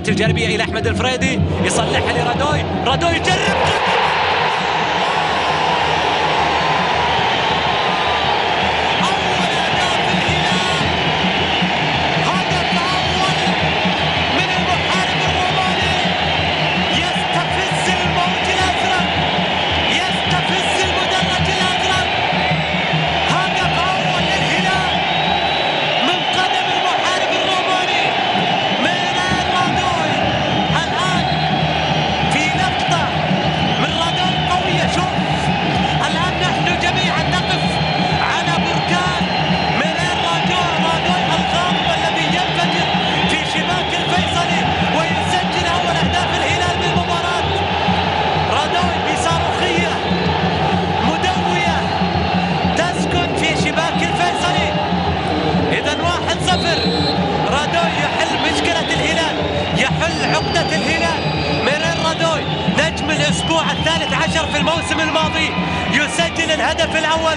الجانبية إلى أحمد الفريدي، يصلحها لرادوي، رادوي يجرب عقدة الهلال. ميرين رادوي نجم الأسبوع 13 في الموسم الماضي يسجل الهدف الأول.